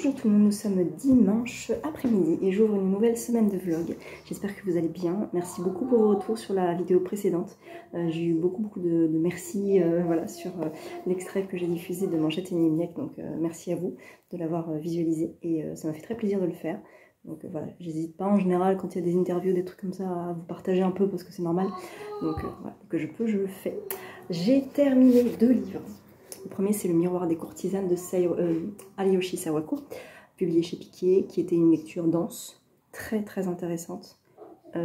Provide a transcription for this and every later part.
Bonjour tout le monde, nous sommes dimanche après-midi et j'ouvre une nouvelle semaine de vlog. J'espère que vous allez bien. Merci beaucoup pour vos retours sur la vidéo précédente. J'ai eu beaucoup de merci voilà, sur l'extrait que j'ai diffusé de Manchette et Nimiec. Donc merci à vous de l'avoir visualisé et ça m'a fait très plaisir de le faire. Donc voilà, j'hésite pas en général quand il y a des interviews, des trucs comme ça à vous partager un peu parce que c'est normal. Donc voilà, que je peux, je le fais. J'ai terminé 2 livres. Le premier, c'est Le miroir des courtisanes de Aliyoshi Sawako, publié chez Piquet, qui était une lecture dense, très intéressante,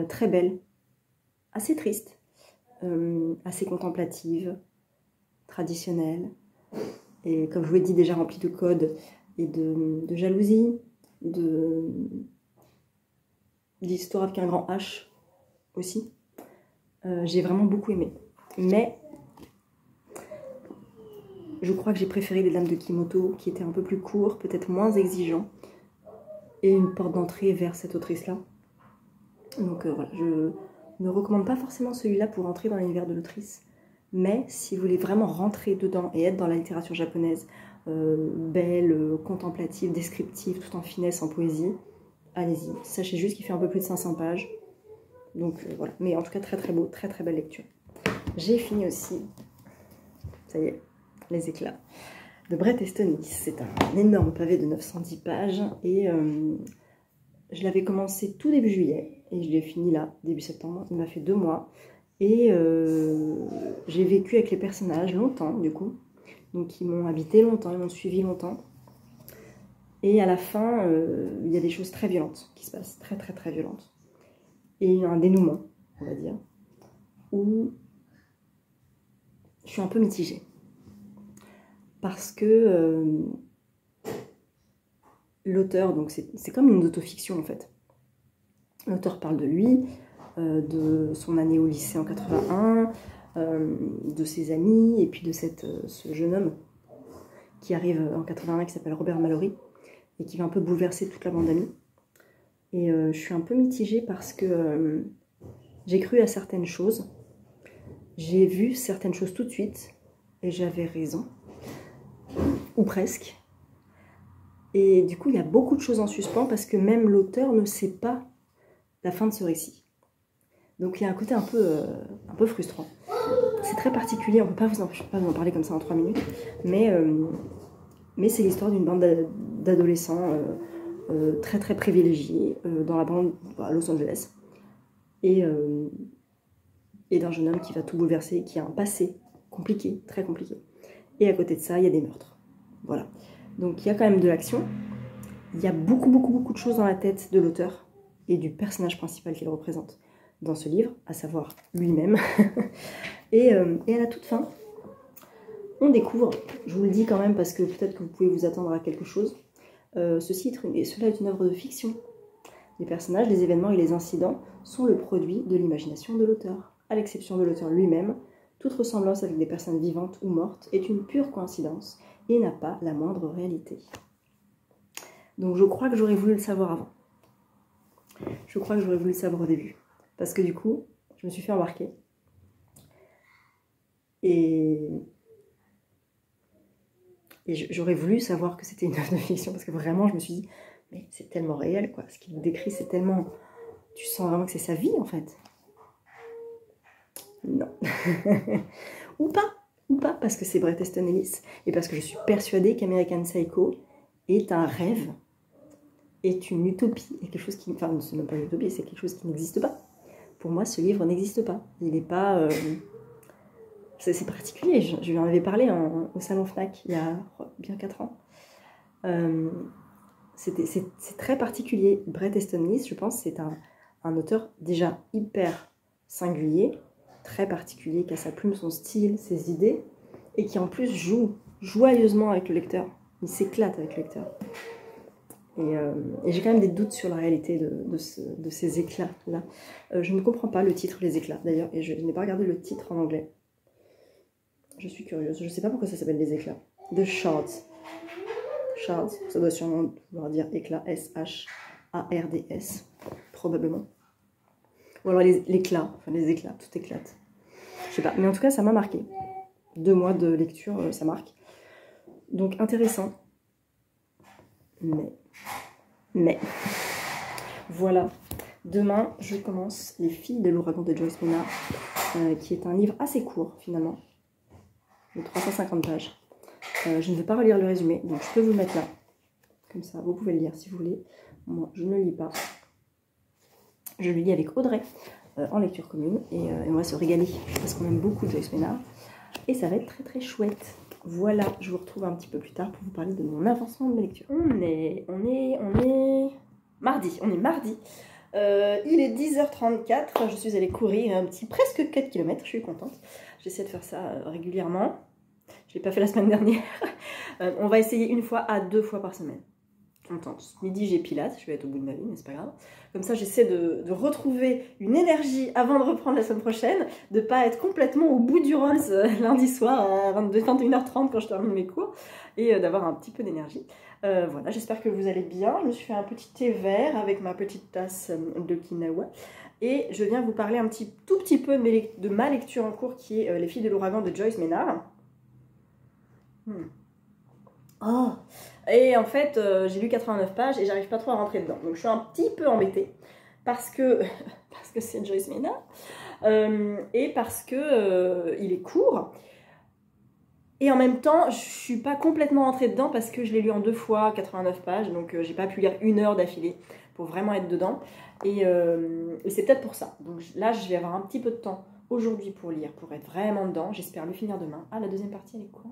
très belle, assez triste, assez contemplative, traditionnelle, et comme je vous l'ai dit, déjà remplie de codes et de jalousie, d'histoire avec un grand H aussi. J'ai vraiment beaucoup aimé. Mais je crois que j'ai préféré Les Dames de Kimoto, qui était un peu plus court, peut-être moins exigeant, et une porte d'entrée vers cette autrice-là. Donc voilà, je ne recommande pas forcément celui-là pour entrer dans l'univers de l'autrice, mais si vous voulez vraiment rentrer dedans et être dans la littérature japonaise, belle, contemplative, descriptive, tout en finesse, en poésie, allez-y. Sachez juste qu'il fait un peu plus de 500 pages, donc voilà. Mais en tout cas, très beau, très belle lecture. J'ai fini aussi, ça y est, Les Éclats de Bret Easton Ellis. C'est un énorme pavé de 910 pages et je l'avais commencé tout début juillet et je l'ai fini là, début septembre. Il m'a fait 2 mois et j'ai vécu avec les personnages longtemps du coup. Donc ils m'ont habité longtemps, ils m'ont suivi longtemps. Et à la fin, il y a des choses très violentes qui se passent, très violentes. Et un dénouement, on va dire, où je suis un peu mitigée. Parce que l'auteur, donc c'est comme une autofiction en fait. L'auteur parle de lui, de son année au lycée en 81, de ses amis, et puis de ce jeune homme qui arrive en 81 qui s'appelle Robert Mallory, et qui va un peu bouleverser toute la bande d'amis. Et je suis un peu mitigée parce que j'ai cru à certaines choses, j'ai vu certaines choses tout de suite, et j'avais raison. Ou presque. Et du coup, il y a beaucoup de choses en suspens parce que même l'auteur ne sait pas la fin de ce récit. Donc il y a un côté un peu frustrant. C'est très particulier, on ne peut pas vous en parler comme ça en 3 minutes, mais c'est l'histoire d'une bande d'adolescents très privilégiés dans la bande à Los Angeles. Et d'un jeune homme qui va tout bouleverser, qui a un passé compliqué, très compliqué. Et à côté de ça, il y a des meurtres. Voilà. Donc il y a quand même de l'action. Il y a beaucoup de choses dans la tête de l'auteur et du personnage principal qu'il représente dans ce livre, à savoir lui-même. et à la toute fin, on découvre, je vous le dis quand même parce que peut-être que vous pouvez vous attendre à quelque chose, cela est une œuvre de fiction. Les personnages, les événements et les incidents sont le produit de l'imagination de l'auteur. À l'exception de l'auteur lui-même, toute ressemblance avec des personnes vivantes ou mortes est une pure coïncidence et n'a pas la moindre réalité. Donc je crois que j'aurais voulu le savoir avant. Je crois que j'aurais voulu le savoir au début. Parce que du coup, je me suis fait embarquer. Et j'aurais voulu savoir que c'était une œuvre de fiction. Parce que vraiment, je me suis dit, mais c'est tellement réel, quoi. Ce qu'il nous décrit, c'est tellement... Tu sens vraiment que c'est sa vie, en fait. Non. Ou pas, parce que c'est Bret Easton Ellis. Et parce que je suis persuadée qu'American Psycho est un rêve, est une utopie, est quelque chose qui... Enfin, c'est même pas une utopie, c'est quelque chose qui n'existe pas. Pour moi, ce livre n'existe pas. Il n'est pas... C'est particulier, je lui en avais parlé au Salon Fnac il y a bien 4 ans. C'est très particulier. Bret Easton Ellis, je pense, c'est un auteur déjà hyper singulier, très particulier, qui a sa plume, son style, ses idées, et qui en plus joue joyeusement avec le lecteur. Il s'éclate avec le lecteur. Et j'ai quand même des doutes sur la réalité de ces éclats-là. Je ne comprends pas le titre Les Éclats, d'ailleurs, et je n'ai pas regardé le titre en anglais. Je suis curieuse, je ne sais pas pourquoi ça s'appelle Les Éclats. The Shards. Shards, ça doit sûrement vouloir dire éclat, S-H-A-R-D-S, probablement. Ou alors l'éclat, enfin les éclats, tout éclate. Je sais pas, mais en tout cas, ça m'a marqué. 2 mois de lecture, ça marque. Donc intéressant. Mais, voilà. Demain, je commence Les filles de l'ouragan de Joyce Maynard, qui est un livre assez court, finalement, de 350 pages. Je ne vais pas relire le résumé, donc je peux vous le mettre là. Comme ça, vous pouvez le lire si vous voulez. Moi, je ne le lis pas. Je le lis avec Audrey, en lecture commune, et on va se régaler, parce qu'on aime beaucoup Joyce Maynard. Et ça va être très très chouette. Voilà, je vous retrouve un petit peu plus tard pour vous parler de mon avancement de mes lectures. On est mardi, il est 10h34, je suis allée courir un petit presque 4 km, je suis contente. J'essaie de faire ça régulièrement. Je ne l'ai pas fait la semaine dernière. On va essayer 1 fois à 2 fois par semaine. On tente. Ce midi, j'ai pilates, je vais être au bout de ma vie, mais c'est pas grave. Comme ça, j'essaie de retrouver une énergie avant de reprendre la semaine prochaine, de ne pas être complètement au bout du Rolls lundi soir à 21h30 quand je termine mes cours, et d'avoir un petit peu d'énergie. Voilà, j'espère que vous allez bien. Je me suis fait un petit thé vert avec ma petite tasse de quinoa. Et je viens vous parler tout petit peu de ma lecture en cours qui est Les filles de l'ouragan de Joyce Maynard. Oh. Et en fait, j'ai lu 89 pages et j'arrive pas trop à rentrer dedans. Donc je suis un petit peu embêtée parce que c'est Joyce Maynard et parce que il est court. Et en même temps, je suis pas complètement rentrée dedans parce que je l'ai lu en 2 fois, 89 pages. Donc j'ai pas pu lire 1 heure d'affilée pour vraiment être dedans. Et c'est peut-être pour ça. Donc là, je vais avoir un petit peu de temps aujourd'hui pour lire, pour être vraiment dedans. J'espère le finir demain. Ah, la deuxième partie, elle est quoi ?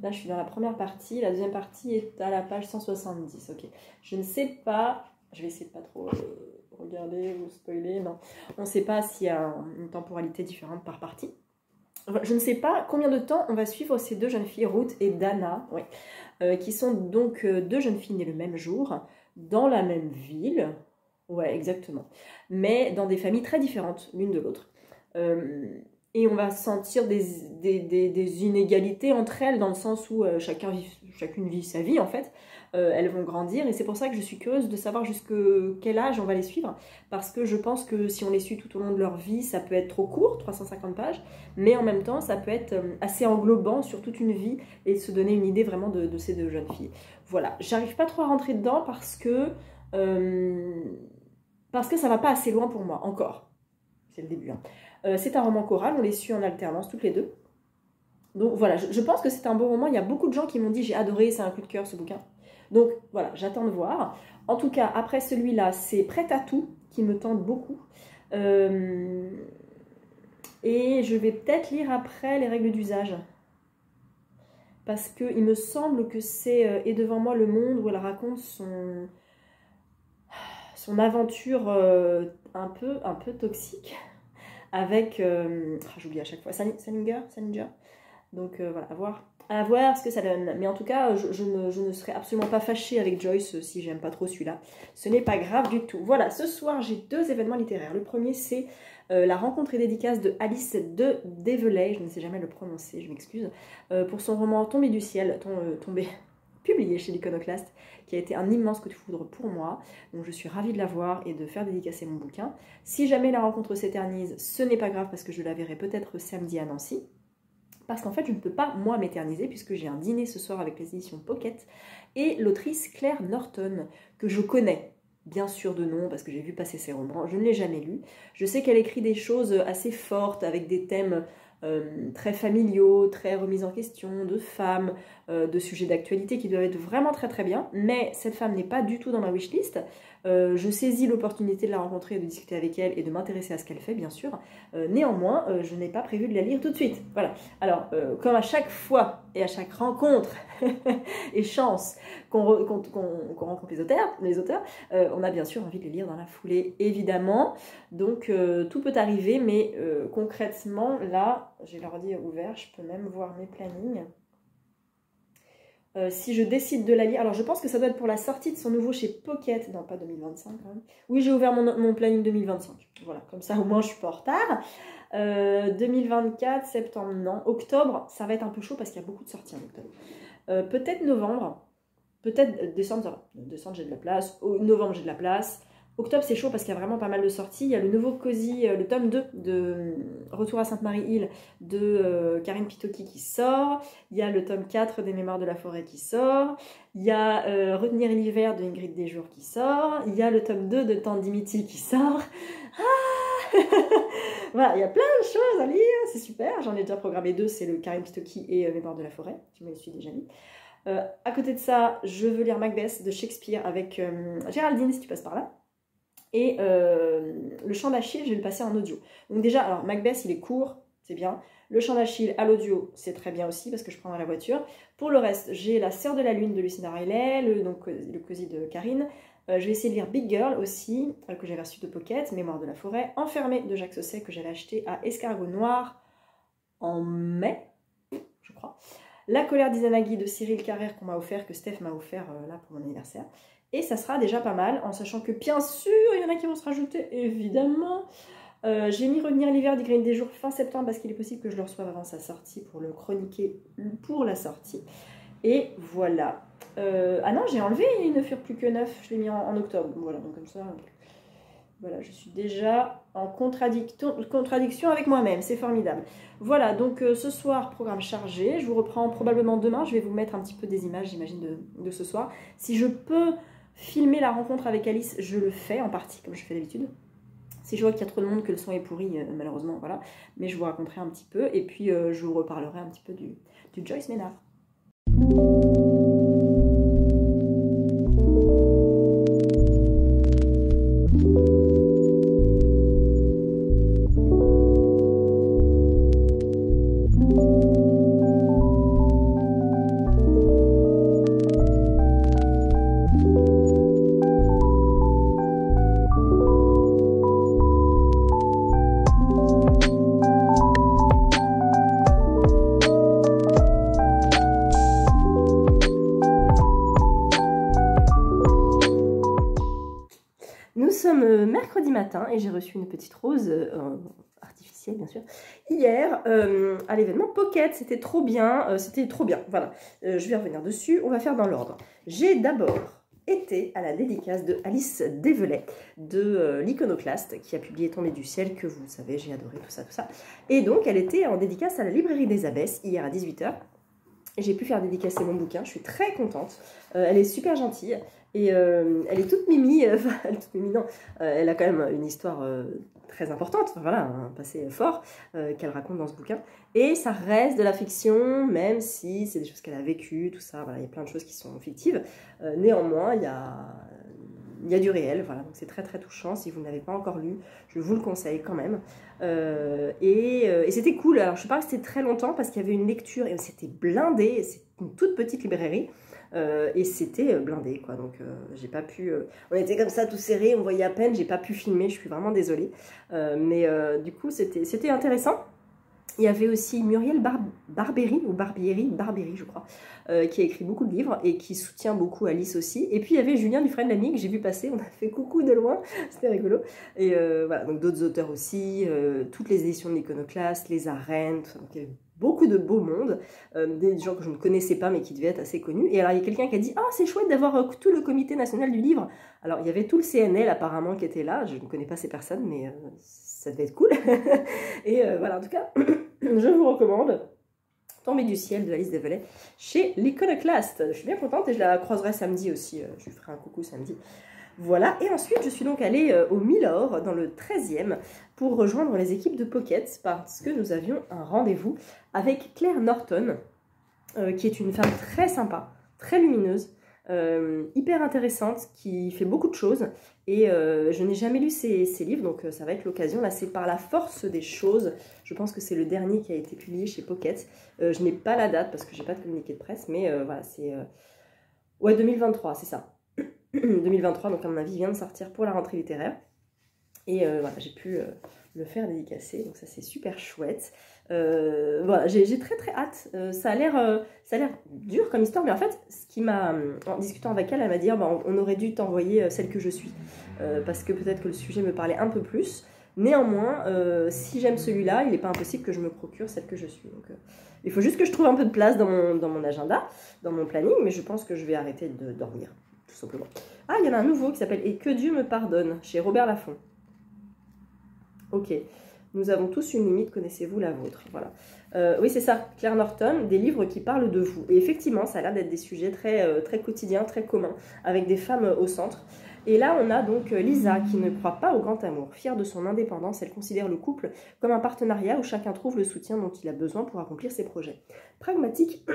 Là, je suis dans la première partie. La deuxième partie est à la page 170. Ok. Je ne sais pas. Je vais essayer de pas trop regarder ou spoiler. Non. On ne sait pas s'il y a une temporalité différente par partie. Je ne sais pas combien de temps on va suivre ces 2 jeunes filles, Ruth et Dana, qui sont donc 2 jeunes filles nées le même jour, dans la même ville. Ouais, exactement. Mais dans des familles très différentes, l'une de l'autre. Et on va sentir des inégalités entre elles, dans le sens où chacune vit sa vie, en fait. Elles vont grandir, et c'est pour ça que je suis curieuse de savoir jusqu'à quel âge on va les suivre, parce que je pense que si on les suit tout au long de leur vie, ça peut être trop court, 350 pages, mais en même temps, ça peut être assez englobant sur toute une vie, et se donner une idée vraiment de ces 2 jeunes filles. Voilà, j'arrive pas trop à rentrer dedans, parce que ça va pas assez loin pour moi, encore. C'est le début, hein. C'est un roman choral, on les suit en alternance toutes les 2. Donc voilà, je pense que c'est un bon roman. Il y a beaucoup de gens qui m'ont dit j'ai adoré, c'est un coup de cœur ce bouquin. Donc voilà, j'attends de voir. En tout cas, après celui-là, c'est Prêt à tout qui me tente beaucoup. Et je vais peut-être lire après Les règles d'usage. Parce qu'il me semble que c'est Et devant moi le monde, où elle raconte son aventure un peu toxique avec, j'oublie à chaque fois, Salinger. Donc voilà, à voir ce que ça donne. Mais en tout cas, je ne serai absolument pas fâchée avec Joyce si j'aime pas trop celui-là. Ce n'est pas grave du tout. Voilà, ce soir, j'ai 2 événements littéraires. Le premier, c'est la rencontre et dédicace de Alice de Develay, je ne sais jamais le prononcer, je m'excuse, pour son roman Tombé du ciel, publié chez l'Iconoclaste, qui a été un immense coup de foudre pour moi. Donc je suis ravie de la voir et de faire dédicacer mon bouquin. Si jamais la rencontre s'éternise, ce n'est pas grave parce que je la verrai peut-être samedi à Nancy. Parce qu'en fait, je ne peux pas, moi, m'éterniser, puisque j'ai un dîner ce soir avec les éditions Pocket, et l'autrice Claire Norton, que je connais, bien sûr de nom, parce que j'ai vu passer ses romans, je ne l'ai jamais lu. Je sais qu'elle écrit des choses assez fortes, avec des thèmes très familiaux, très remis en question, de femmes, de sujets d'actualité qui doivent être vraiment très très bien, mais cette femme n'est pas du tout dans ma wishlist. Je saisis l'opportunité de la rencontrer et de discuter avec elle et de m'intéresser à ce qu'elle fait, bien sûr. Néanmoins, je n'ai pas prévu de la lire tout de suite. Voilà. Alors, comme à chaque fois et à chaque rencontre et chance qu'on rencontre les auteurs, on a bien sûr envie de les lire dans la foulée, évidemment. Donc, tout peut arriver, mais concrètement, là, j'ai l'ordi ouvert, je peux même voir mes plannings. Si je décide de la lire, alors je pense que ça doit être pour la sortie de son nouveau chez Pocket, non pas 2025 quand même. Oui, j'ai ouvert mon planning 2025, voilà, comme ça au moins je suis pas en retard. 2024, septembre, non. Octobre, ça va être un peu chaud parce qu'il y a beaucoup de sorties en octobre. Peut-être novembre, peut-être décembre, ça va. Décembre, j'ai de la place. Novembre, j'ai de la place. Octobre, c'est chaud parce qu'il y a vraiment pas mal de sorties. Il y a le nouveau Cozy, le tome 2 de Retour à Sainte-Marie-Île de Karine Pitoki qui sort. Il y a le tome 4 des Mémoires de la forêt qui sort. Il y a Retenir l'hiver de Ingrid Desjours qui sort. Il y a le tome 2 de Tandimiti qui sort. Ah voilà, il y a plein de choses à lire, c'est super. J'en ai déjà programmé 2, c'est le Karine Pitoki et Mémoires de la forêt. Je me le suis déjà mis. À côté de ça, je veux lire Macbeth de Shakespeare avec Géraldine, si tu passes par là. Et le Chant d'Achille, je vais le passer en audio. Donc déjà, alors Macbeth, il est court, c'est bien. Le Chant d'Achille à l'audio, c'est très bien aussi, parce que je prends dans la voiture. Pour le reste, j'ai La Sœur de la Lune de Lucinda Riley, le Cosy de Karine. Je vais essayer de lire Big Girl aussi, que j'avais reçu de Pocket, Mémoire de la forêt. Enfermée de Jacques Sausset, que j'avais acheté à Escargot Noir en mai, je crois. La colère d'Izanagi de Cyril Carrère qu'on m'a offert, que Steph m'a offert là pour mon anniversaire. Et ça sera déjà pas mal, en sachant que bien sûr, il y en a qui vont se rajouter, évidemment. J'ai mis Revenir l'hiver d'Ingrid Desjours fin septembre, parce qu'il est possible que je le reçoive avant sa sortie pour le chroniquer pour la sortie. Et voilà. Ah non, j'ai enlevé Ils ne furent plus que 9, je l'ai mis en octobre. Voilà, donc comme ça, voilà, je suis déjà en contradiction avec moi-même, c'est formidable. Voilà, donc ce soir, programme chargé. Je vous reprends probablement demain, je vais vous mettre un petit peu des images, j'imagine, de ce soir. Si je peux filmer la rencontre avec Alice, je le fais en partie, comme je fais d'habitude. Si je vois qu'il y a trop de monde, que le son est pourri, malheureusement, voilà. Mais je vous raconterai un petit peu, et puis je vous reparlerai un petit peu du Joyce Maynard. Nous sommes mercredi matin et j'ai reçu une petite rose artificielle, bien sûr, hier à l'événement Pocket. C'était trop bien, voilà. Je vais revenir dessus, on va faire dans l'ordre. J'ai d'abord été à la dédicace de Alice Dévelet de l'Iconoclaste, qui a publié Tombé du ciel, que vous savez, j'ai adoré tout ça. Et donc, elle était en dédicace à la librairie des Abbesses hier à 18 h. J'ai pu faire dédicacer mon bouquin, je suis très contente. Elle est super gentille et elle est toute mimi. Elle a quand même une histoire très importante, voilà, un passé fort qu'elle raconte dans ce bouquin. Et ça reste de la fiction, même si c'est des choses qu'elle a vécues, tout ça. Voilà, il y a plein de choses qui sont fictives. Néanmoins, il y a du réel, voilà, donc c'est très très touchant. Si vous ne l'avez pas encore lu, je vous le conseille quand même. Et c'était cool. Alors je ne sais pas que c'était très longtemps parce qu'il y avait une lecture et c'était blindé. C'est une toute petite librairie et c'était blindé, quoi. Donc j'ai pas pu. On était comme ça tout serré, on voyait à peine. J'ai pas pu filmer. Je suis vraiment désolée. Mais du coup c'était intéressant. Il y avait aussi Muriel Barbieri, je crois, qui a écrit beaucoup de livres et qui soutient beaucoup Alice aussi. Et puis il y avait Julien Dufresne-Lamy que j'ai vu passer, on a fait coucou de loin, c'était rigolo. Et voilà, donc d'autres auteurs aussi, toutes les éditions de l'Iconoclaste, les arènes, tout ça. Donc il y avait beaucoup de beau monde, des gens que je ne connaissais pas mais qui devaient être assez connus. Et alors il y a quelqu'un qui a dit « Ah, c'est chouette d'avoir tout le comité national du livre ». Alors il y avait tout le CNL apparemment qui était là, je ne connais pas ces personnes mais ça devait être cool. Et voilà, en tout cas, je vous recommande Tombé du ciel de Alice Dévelet chez l'Iconoclaste. Je suis bien contente et je la croiserai samedi aussi, je lui ferai un coucou samedi. Voilà, et ensuite je suis donc allée au Milord, dans le 13e, pour rejoindre les équipes de Pocket, parce que nous avions un rendez-vous avec Claire Norton, qui est une femme très sympa, très lumineuse, hyper intéressante, qui fait beaucoup de choses, et je n'ai jamais lu ses livres, donc ça va être l'occasion. Là, c'est Par la force des choses, je pense que c'est le dernier qui a été publié chez Pocket. Je n'ai pas la date, parce que j'ai pas de communiqué de presse, mais voilà, c'est... Ouais, 2023, c'est ça. 2023, donc à mon avis, il vient de sortir pour la rentrée littéraire. Et voilà, j'ai pu le faire dédicacer, donc ça c'est super chouette. Voilà, j'ai très très hâte. Ça a l'air dur comme histoire, mais en fait, ce qui m'a, en discutant avec elle, elle m'a dit bah, on aurait dû t'envoyer celle que je suis, parce que peut-être que le sujet me parlait un peu plus. Néanmoins, si j'aime celui-là, il n'est pas impossible que je me procure celle que je suis. Donc, il faut juste que je trouve un peu de place dans mon agenda, dans mon planning, mais je pense que je vais arrêter de dormir, tout simplement. Ah, il y en a un nouveau qui s'appelle « Et que Dieu me pardonne » chez Robert Laffont. Ok. Nous avons tous une limite, connaissez-vous la vôtre? Voilà. Oui, c'est ça, Claire Norton, des livres qui parlent de vous. Et effectivement, ça a l'air d'être des sujets très quotidiens, très communs, avec des femmes au centre. Et là, on a donc Lisa, qui ne croit pas au grand amour. Fière de son indépendance, elle considère le couple comme un partenariat où chacun trouve le soutien dont il a besoin pour accomplir ses projets. Pragmatique,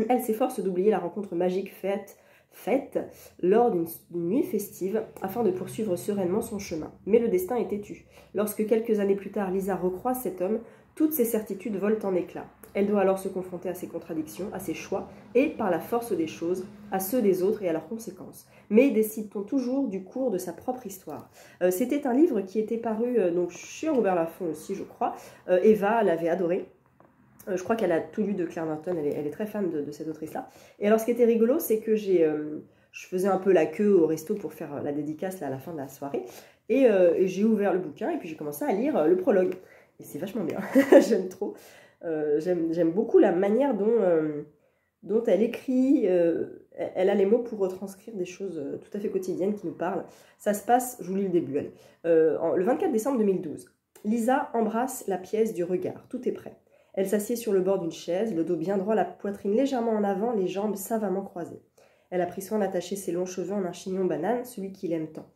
elle s'efforce d'oublier la rencontre magique faite lors d'une nuit festive afin de poursuivre sereinement son chemin. Mais le destin est têtu. Lorsque quelques années plus tard, Lisa recroise cet homme, toutes ses certitudes volent en éclats. Elle doit alors se confronter à ses contradictions, à ses choix et, par la force des choses, à ceux des autres et à leurs conséquences. Mais décide-t-on toujours du cours de sa propre histoire? C'était un livre qui était paru donc chez Robert Laffont aussi, je crois. Eva l'avait adoré. Je crois qu'elle a tout lu de Claire Norton, elle est très fan de cette autrice-là. Et alors, ce qui était rigolo, c'est que je faisais un peu la queue au resto pour faire la dédicace là, à la fin de la soirée. Et j'ai ouvert le bouquin et puis j'ai commencé à lire le prologue. Et c'est vachement bien, j'aime trop. J'aime beaucoup la manière dont elle écrit. Elle a les mots pour retranscrire des choses tout à fait quotidiennes qui nous parlent. Ça se passe, je vous lis le début, le 24 décembre 2012. Lisa embrasse la pièce du regard, tout est prêt. Elle s'assied sur le bord d'une chaise, le dos bien droit, la poitrine légèrement en avant, les jambes savamment croisées. Elle a pris soin d'attacher ses longs cheveux en un chignon banane, celui qu'il aime tant.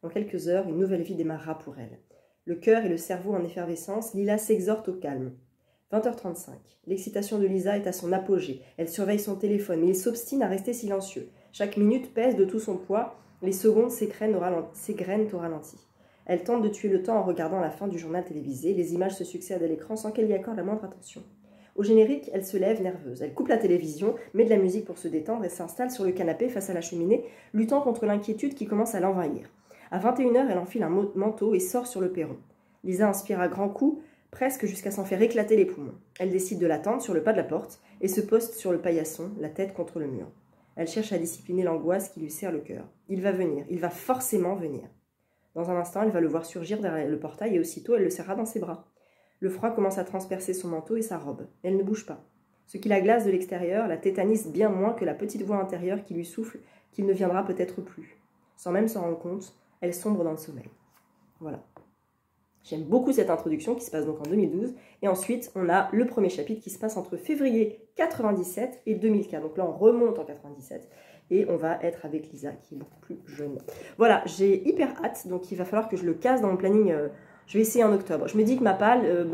Dans quelques heures, une nouvelle vie démarrera pour elle. Le cœur et le cerveau en effervescence, Lila s'exhorte au calme. 20h35. L'excitation de Lisa est à son apogée. Elle surveille son téléphone, mais il s'obstine à rester silencieux. Chaque minute pèse de tout son poids, les secondes s'égrènent au ralenti. Elle tente de tuer le temps en regardant la fin du journal télévisé. Les images se succèdent à l'écran sans qu'elle y accorde la moindre attention. Au générique, elle se lève nerveuse. Elle coupe la télévision, met de la musique pour se détendre et s'installe sur le canapé face à la cheminée, luttant contre l'inquiétude qui commence à l'envahir. À 21h, elle enfile un manteau et sort sur le perron. Lisa inspire à grands coups, presque jusqu'à s'en faire éclater les poumons. Elle décide de l'attendre sur le pas de la porte et se poste sur le paillasson, la tête contre le mur. Elle cherche à discipliner l'angoisse qui lui serre le cœur. Il va venir, il va forcément venir. Dans un instant, elle va le voir surgir derrière le portail et aussitôt, elle le serrera dans ses bras. Le froid commence à transpercer son manteau et sa robe. Elle ne bouge pas. Ce qui la glace de l'extérieur la tétanise bien moins que la petite voix intérieure qui lui souffle qu'il ne viendra peut-être plus. Sans même s'en rendre compte, elle sombre dans le sommeil. Voilà. J'aime beaucoup cette introduction qui se passe donc en 2012. Et ensuite, on a le premier chapitre qui se passe entre février 97 et 2004. Donc là, on remonte en 97. Et on va être avec Lisa, qui est beaucoup plus jeune. Voilà, j'ai hyper hâte. Donc il va falloir que je le casse dans mon planning. Je vais essayer en octobre. Je me dis que ma palle,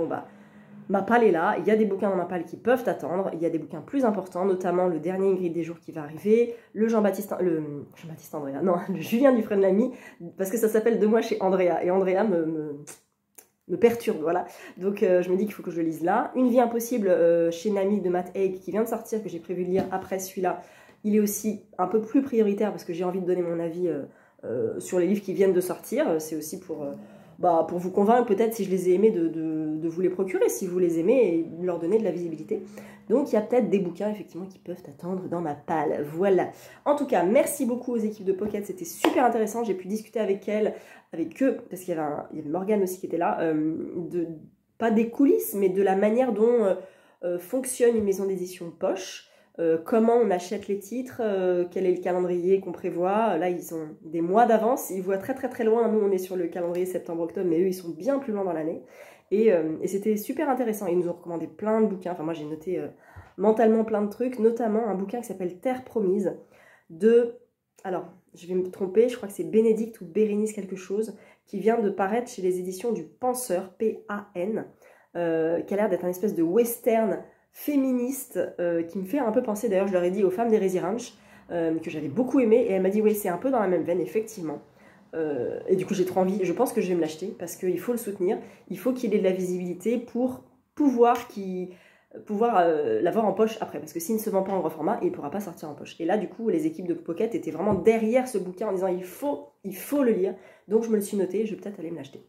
ma palle est là. Il y a des bouquins dans ma palle qui peuvent attendre. Il y a des bouquins plus importants, notamment le dernier Ingrid des jours qui va arriver, le Jean-Baptiste Andrea, non, le Julien Dufresne-Lamy, parce que ça s'appelle De moi chez Andrea. Et Andrea me perturbe, voilà. Donc je me dis qu'il faut que je le lise là. Une vie impossible chez Nami de Matt Haig qui vient de sortir, que j'ai prévu de lire après celui-là. Il est aussi un peu plus prioritaire parce que j'ai envie de donner mon avis sur les livres qui viennent de sortir. C'est aussi pour vous convaincre peut-être si je les ai aimés de vous les procurer, si vous les aimez et leur donner de la visibilité. Donc il y a peut-être des bouquins effectivement qui peuvent attendre dans ma palle. Voilà. En tout cas, merci beaucoup aux équipes de Pocket, c'était super intéressant. J'ai pu discuter avec eux, parce qu'il y avait Morgane aussi qui était là, pas des coulisses, mais de la manière dont fonctionne une maison d'édition poche. Comment on achète les titres, quel est le calendrier qu'on prévoit. Là, ils ont des mois d'avance, ils voient très très très loin. Nous, on est sur le calendrier septembre-octobre, mais eux, ils sont bien plus loin dans l'année. Et c'était super intéressant. Ils nous ont recommandé plein de bouquins. Enfin, moi, j'ai noté mentalement plein de trucs, notamment un bouquin qui s'appelle Terre promise alors, je vais me tromper, je crois que c'est Bénédicte ou Bérénice quelque chose, qui vient de paraître chez les éditions du Penseur, P-A-N, qui a l'air d'être un espèce de western féministe qui me fait un peu penser, d'ailleurs je leur ai dit aux femmes d'Hérésie Ranch, que j'avais beaucoup aimé, et elle m'a dit oui c'est un peu dans la même veine effectivement. Et du coup j'ai trop envie, je pense que je vais me l'acheter parce qu'il faut le soutenir, il faut qu'il ait de la visibilité pour pouvoir l'avoir en poche après, parce que s'il ne se vend pas en gros format, il ne pourra pas sortir en poche. Et là du coup les équipes de Pocket étaient vraiment derrière ce bouquin en disant il faut le lire, donc je me le suis noté, je vais peut-être aller me l'acheter.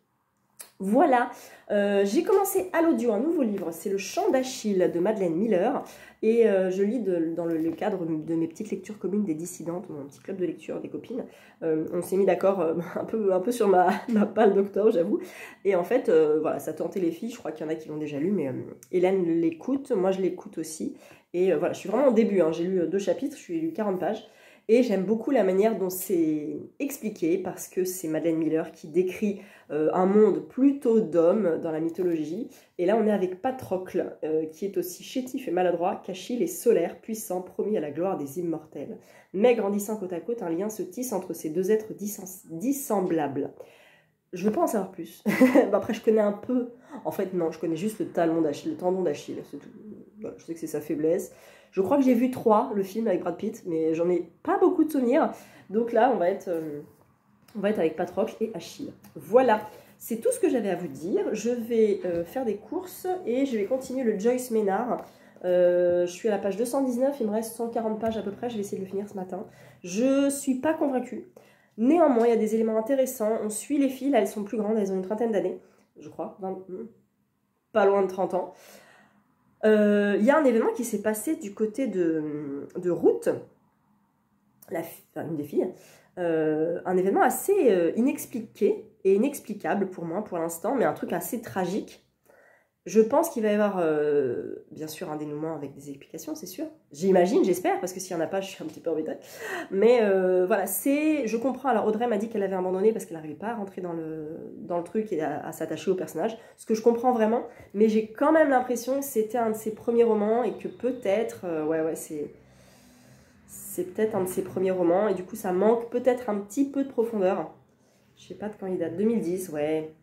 Voilà, j'ai commencé à l'audio un nouveau livre, c'est Le Chant d'Achille de Madeleine Miller, et je lis dans le cadre de mes petites lectures communes des dissidentes, mon petit club de lecture des copines. On s'est mis d'accord un peu sur ma palle d'octobre, j'avoue, et en fait, voilà, ça tentait les filles, je crois qu'il y en a qui l'ont déjà lu, mais Hélène l'écoute, moi je l'écoute aussi, et voilà, je suis vraiment au début, hein, j'ai lu 2 chapitres, je suis lu 40 pages, Et j'aime beaucoup la manière dont c'est expliqué, parce que c'est Madeline Miller qui décrit un monde plutôt d'hommes dans la mythologie. Et là, on est avec Patrocle, qui est aussi chétif et maladroit qu'Achille est solaire, puissant, promis à la gloire des immortels. Mais grandissant côte à côte, un lien se tisse entre ces deux êtres dissemblables. Je veux pas en savoir plus. Après, je connais un peu. En fait, non, je connais juste le tendon d'Achille, c'est tout. Voilà, je sais que c'est sa faiblesse. Je crois que j'ai vu 3, le film avec Brad Pitt, mais j'en ai pas beaucoup de souvenirs. Donc là, on va être avec Patrocle et Achille. Voilà, c'est tout ce que j'avais à vous dire. Je vais faire des courses et je vais continuer le Joyce Maynard. Je suis à la page 219, il me reste 140 pages à peu près, je vais essayer de le finir ce matin. Je suis pas convaincue. Néanmoins, il y a des éléments intéressants. On suit les filles, là, elles sont plus grandes, elles ont une trentaine d'années, je crois, pas loin de 30 ans. Il y a un événement qui s'est passé du côté de Ruth, une des filles, un événement assez inexpliqué et inexplicable pour moi pour l'instant, mais un truc assez tragique. Je pense qu'il va y avoir, bien sûr, un dénouement avec des explications, c'est sûr. J'imagine, j'espère, parce que s'il n'y en a pas, je suis un petit peu embêtée. Mais voilà, je comprends. Alors, Audrey m'a dit qu'elle avait abandonné parce qu'elle n'arrivait pas à rentrer dans le truc et à s'attacher au personnage. Ce que je comprends vraiment. Mais j'ai quand même l'impression que c'était un de ses premiers romans et que peut-être, c'est peut-être un de ses premiers romans. Et du coup, ça manque peut-être un petit peu de profondeur. Je sais pas de quand il date. 2010, ouais.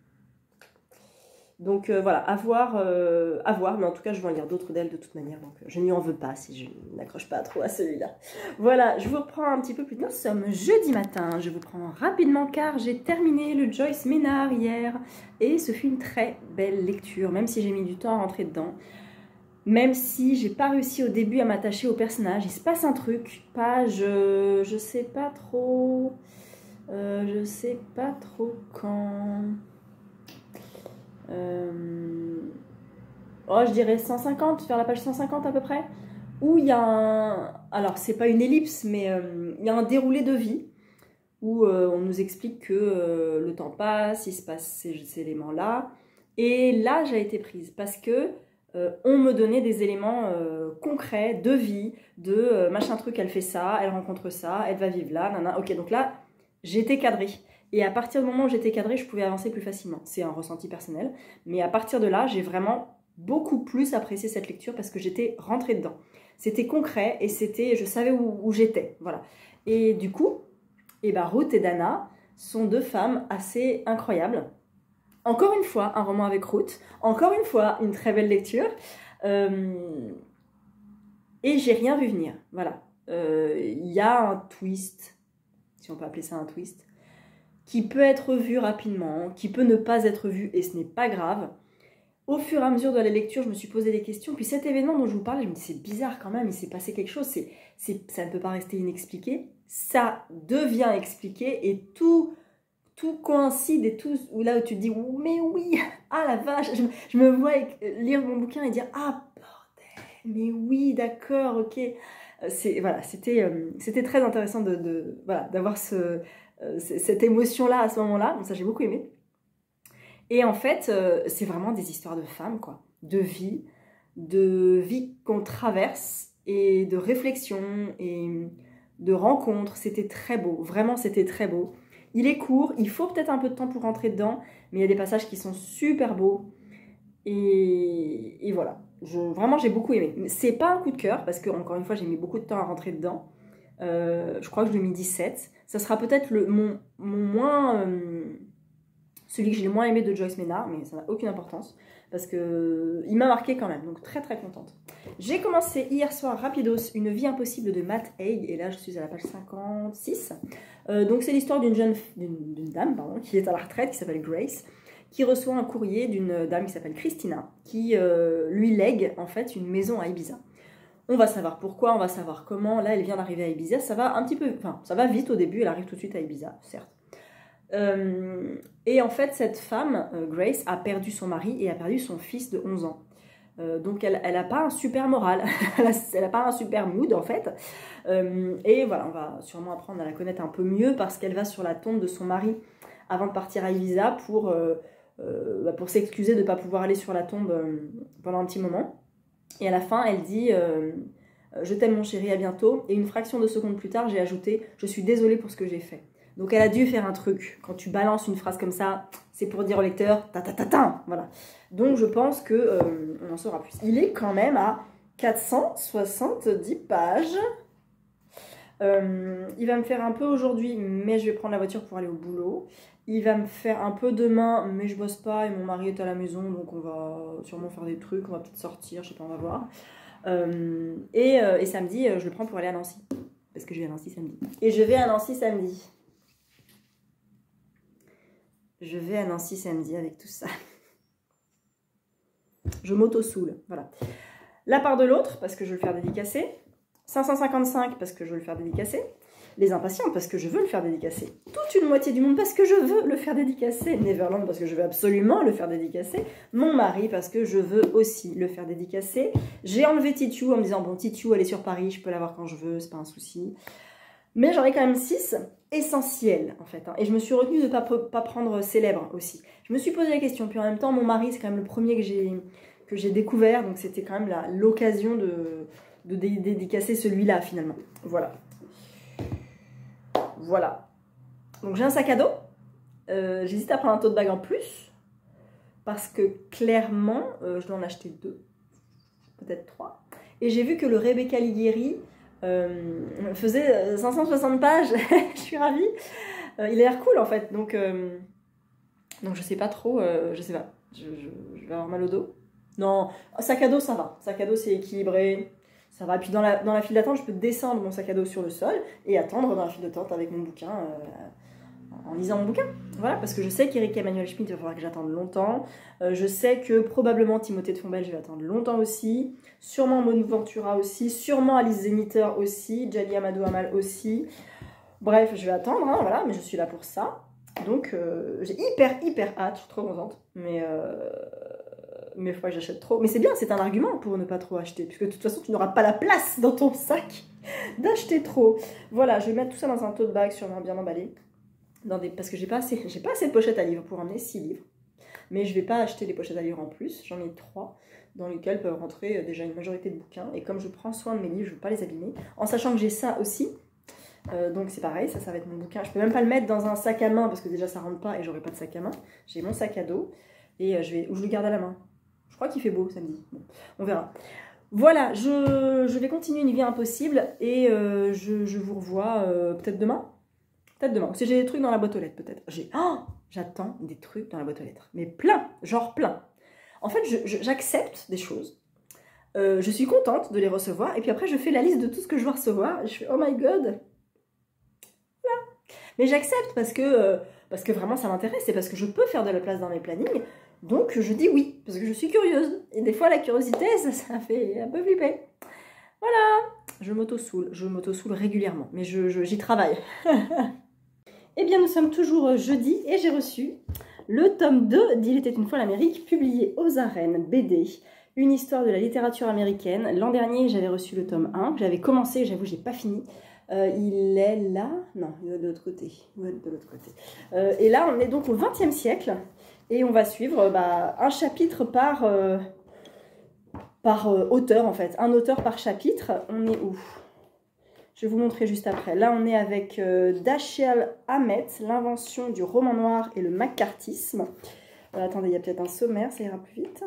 Donc voilà, à voir, mais en tout cas je vais en lire d'autres d'elle de toute manière, donc je n'y en veux pas si je n'accroche pas trop à celui-là. Voilà, je vous reprends un petit peu plus tard. Nous sommes jeudi matin, je vous prends rapidement car j'ai terminé le Joyce Maynard hier et ce fut une très belle lecture, même si j'ai mis du temps à rentrer dedans. Même si j'ai pas réussi au début à m'attacher au personnage, il se passe un truc, je sais pas trop, quand... je dirais 150, vers la page 150 à peu près, où il y a alors c'est pas une ellipse, mais il y a un déroulé de vie, où on nous explique que le temps passe, il se passe ces éléments-là, et là j'ai été prise, parce que on me donnait des éléments concrets de vie, de machin truc, elle fait ça, elle rencontre ça, elle va vivre là, nana. Ok, donc là, j'étais cadrée. Et à partir du moment où j'étais cadrée, je pouvais avancer plus facilement. C'est un ressenti personnel. Mais à partir de là, j'ai vraiment beaucoup plus apprécié cette lecture parce que j'étais rentrée dedans. C'était concret et je savais où j'étais. Voilà. Et du coup, Ruth et Dana sont deux femmes assez incroyables. Encore une fois, un roman avec Ruth. Encore une fois, une très belle lecture. Et j'ai rien vu venir. Voilà. Il y a un twist, si on peut appeler ça un twist, qui peut être vu rapidement, qui peut ne pas être vu, et ce n'est pas grave. Au fur et à mesure de la lecture, je me suis posé des questions, puis cet événement dont je vous parlais, je me dis c'est bizarre quand même, il s'est passé quelque chose, ça ne peut pas rester inexpliqué, ça devient expliqué, et tout coïncide, et tout, là où tu te dis, mais oui, ah la vache, je me vois lire mon bouquin et dire, ah bordel, mais oui, d'accord, ok. C'était très intéressant d'avoir cette émotion-là à ce moment-là. Donc ça, j'ai beaucoup aimé. Et en fait, c'est vraiment des histoires de femmes, quoi. De vie qu'on traverse et de réflexion et de rencontres. C'était très beau. Vraiment, c'était très beau. Il est court. Il faut peut-être un peu de temps pour rentrer dedans. Mais il y a des passages qui sont super beaux. Et voilà. Vraiment, j'ai beaucoup aimé. C'est pas un coup de cœur parce que, encore une fois, j'ai mis beaucoup de temps à rentrer dedans. Je crois que je lui ai mis 17. Ça sera peut-être mon moins... celui que j'ai le moins aimé de Joyce Maynard, mais ça n'a aucune importance, parce qu'il m'a marqué quand même, donc très très contente. J'ai commencé hier soir, rapidos, Une vie impossible de Matt Haig, et là je suis à la page 56. Donc c'est l'histoire d'une dame qui est à la retraite, qui s'appelle Grace, qui reçoit un courrier d'une dame qui s'appelle Christina, qui lui lègue en fait une maison à Ibiza. On va savoir pourquoi, on va savoir comment. Là, elle vient d'arriver à Ibiza. Ça va un petit peu... Enfin, ça va vite au début. Elle arrive tout de suite à Ibiza, certes. Et en fait, cette femme, Grace, a perdu son mari et a perdu son fils de 11 ans. Donc, elle n'a pas un super moral. Elle n'a pas un super mood, en fait. Et voilà, on va sûrement apprendre à la connaître un peu mieux parce qu'elle va sur la tombe de son mari avant de partir à Ibiza pour s'excuser de ne pas pouvoir aller sur la tombe pendant un petit moment. Et à la fin, elle dit je t'aime mon chéri, à bientôt. Et une fraction de seconde plus tard, j'ai ajouté, je suis désolée pour ce que j'ai fait. Donc elle a dû faire un truc. Quand tu balances une phrase comme ça, c'est pour dire au lecteur, ta ta ta ta, voilà. Donc je pense que on en saura plus. Il est quand même à 470 pages. Il va me faire un peu aujourd'hui, mais je vais prendre la voiture pour aller au boulot. Il va me faire un peu demain, mais je bosse pas et mon mari est à la maison, donc on va sûrement faire des trucs, on va peut-être sortir, je sais pas, on va voir. Et samedi, je le prends pour aller à Nancy, parce que je vais à Nancy samedi. Et je vais à Nancy samedi. Je vais à Nancy samedi avec tout ça. Je m'auto-soule, voilà. La part de l'autre, parce que je veux le faire dédicacer. 555, parce que je veux le faire dédicacer. Les impatientes, parce que je veux le faire dédicacer. Toute une moitié du monde, parce que je veux le faire dédicacer. Neverland, parce que je veux absolument le faire dédicacer. Mon mari, parce que je veux aussi le faire dédicacer. J'ai enlevé Titu en me disant, bon, Titu, elle est sur Paris, je peux l'avoir quand je veux, c'est pas un souci. Mais j'en ai quand même 6 essentiels, en fait. Hein. Et je me suis retenue de ne pas prendre célèbre aussi. Je me suis posé la question, puis en même temps, mon mari, c'est quand même le premier que j'ai découvert, donc c'était quand même l'occasion de dédicacer celui-là, finalement. Voilà. Voilà. Donc j'ai un sac à dos. J'hésite à prendre un tote bag en plus. Parce que clairement, je dois en acheter 2. Peut-être 3. Et j'ai vu que le Rebecca Liguieri faisait 560 pages. Je suis ravie. Il a l'air cool en fait. Donc je sais pas trop. Je sais pas. Je vais avoir mal au dos. Non, sac à dos ça va. Sac à dos c'est équilibré. Ça va. Et puis dans la file d'attente, je peux descendre mon sac à dos sur le sol et attendre dans la file d'attente avec mon bouquin, en lisant mon bouquin. Voilà, parce que je sais qu'Eric Emmanuel Schmitt, il va falloir que j'attende longtemps. Je sais que probablement Timothée de Fombelle, je vais attendre longtemps aussi. Sûrement Monu Ventura aussi. Sûrement Alice Zeniter aussi. Djali Amadou Amal aussi. Bref, je vais attendre, hein, voilà, mais je suis là pour ça. Donc, j'ai hyper hâte. Je suis trop contente. Mais il faut que j'achète trop. Mais c'est bien, c'est un argument pour ne pas trop acheter. Puisque de toute façon, tu n'auras pas la place dans ton sac d'acheter trop. Voilà, je vais mettre tout ça dans un tote bag, sûrement bien emballé. Parce que j'ai pas assez de pochettes à livres pour emmener 6 livres. Mais je vais pas acheter des pochettes à livres en plus. J'en ai 3 dans lesquelles peuvent rentrer déjà une majorité de bouquins. Et comme je prends soin de mes livres, je ne veux pas les abîmer. En sachant que j'ai ça aussi. Donc c'est pareil, ça va être mon bouquin. Je peux même pas le mettre dans un sac à main parce que déjà ça rentre pas et j'aurai pas de sac à main. J'ai mon sac à dos et je le garde à la main. Je crois qu'il fait beau samedi. Bon, on verra. Voilà, je vais continuer une vie impossible et je vous revois peut-être demain. Peut-être demain. Parce que j'ai des trucs dans la boîte aux lettres peut-être. J'attends des trucs dans la boîte aux lettres. Mais plein, genre plein. En fait, j'accepte des choses. Je suis contente de les recevoir. Et puis après, je fais la liste de tout ce que je dois recevoir. Et je fais, oh my god. Voilà. Mais j'accepte parce que vraiment ça m'intéresse. Et parce que je peux faire de la place dans mes plannings. Donc je dis oui. Parce que je suis curieuse. Et des fois, la curiosité, ça fait un peu flipper. Voilà. Je m'auto-soule. Je m'auto-soule régulièrement. Mais j'y travaille. Eh bien, nous sommes toujours jeudi et j'ai reçu le tome 2 d'Il était une fois l'Amérique, publié aux Arènes, BD, une histoire de la littérature américaine. L'an dernier, j'avais reçu le tome 1, j'avais commencé, j'avoue, j'ai pas fini. Il est là, non, il va de l'autre côté. Et là, on est donc au XXe siècle et on va suivre un chapitre par auteur en fait, un auteur par chapitre. On est où ? Je vais vous montrer juste après. Là, on est avec Dashiell Hammett, l'invention du roman noir et le macartisme. Attendez, il y a peut-être un sommaire, ça ira plus vite.